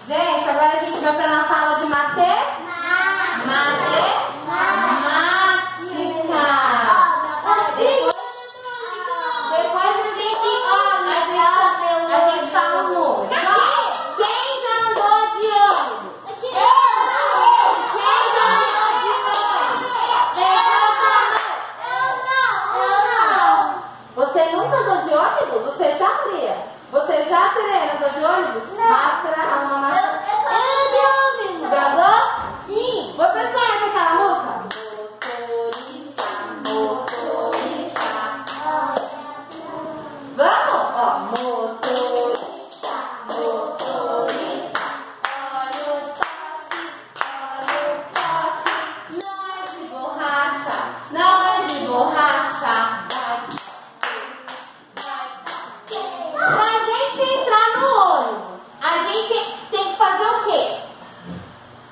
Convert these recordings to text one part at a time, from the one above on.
Gente, agora a gente vai para nossa aula de matemática. Depois a gente fala os números. Quem já andou de ônibus? Quem já andou de ônibus? Levanta a mão. Você nunca andou de ônibus? Você já, Maria? Você já, Serena, andou de ônibus? Máscara, uma máscara. Já andou? Sim. Vocês conhecem aquela música? Vamos? Ó, motorista, motorista, olha o pote, não é de borracha, não é de borracha. Pra gente entrar no ônibus, a gente tem que fazer o quê?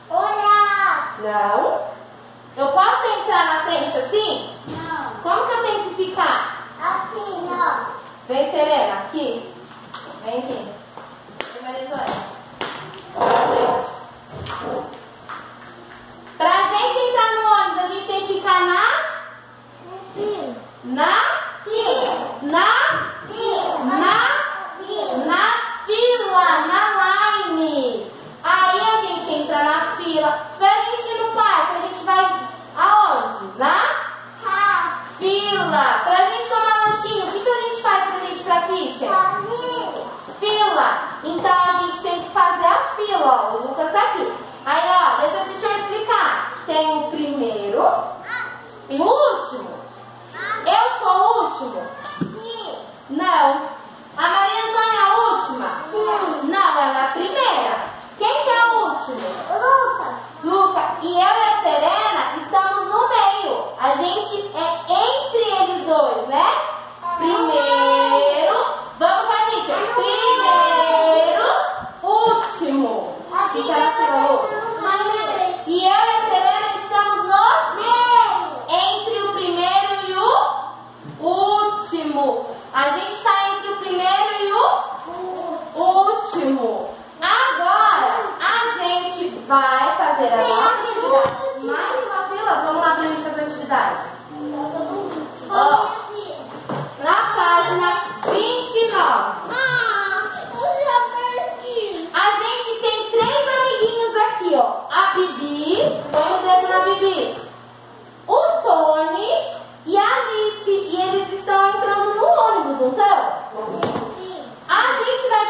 Olhar. Não. Eu posso entrar na frente assim? Não. Como que eu tenho que ficar? Assim, ó. Vem, Serena, aqui. Vem aqui. Vem, Marizônia. Pra frente. Pra gente entrar no ônibus, a gente tem que ficar na fila. Na line. Aí a gente entra na fila. Pra gente ir no parque, a gente vai aonde? Na fila. Pra gente tomar lanchinho, o que a gente faz pra gente ir pra kitchen? Fila. Então a gente tem que fazer a fila, ó. O Lucas tá aqui. Aí, ó, deixa eu explicar. Tem o primeiro e o último. Eu sou o último? Não. A Maria Antônia é a última? Não, ela é a primeira. Quem que é o último? Luca. E eu e a Serena estamos no meio. A gente é entre eles dois, né? Primeiro. Vamos, Vanita. Primeiro, último. Fica na fila, Luca. E eu e a Serena estamos no meio. Entre o primeiro e o último. A gente está entre o primeiro e o último. Agora, a gente vai fazer a nossa atividade. Mais uma fila? Vamos lá para a gente fazer a atividade. Ó, na página 29. Eu já perdi. A gente tem 3 amiguinhos aqui, ó. A Bibi, põe o dedo na Bibi. O Tony e a Alice. E eles estão entrando no ônibus, não estão? A gente vai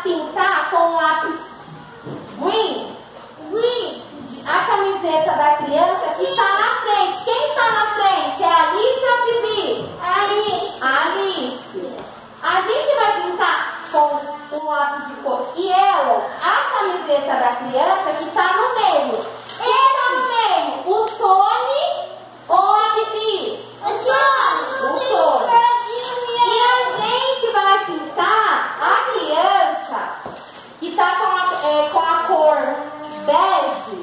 pintar com um lápis green a camiseta da criança que está na frente. Quem está na frente? É a Alice ou a Bibi? Alice. A gente vai pintar com um lápis de cor yellow a camiseta da criança que está no meio. Quem está no meio? O Tony ou a Bibi? O Tony. E a gente vai pintar a criança que está com a cor bege,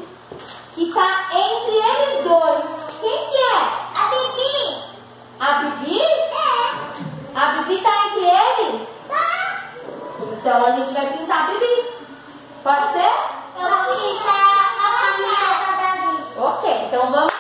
que está entre eles dois. Quem que é? A Bibi. A Bibi? A Bibi está entre eles? Então a gente vai pintar a Bibi. Pode ser? Eu vou pintar a camiseta da Bibi. Ok, então vamos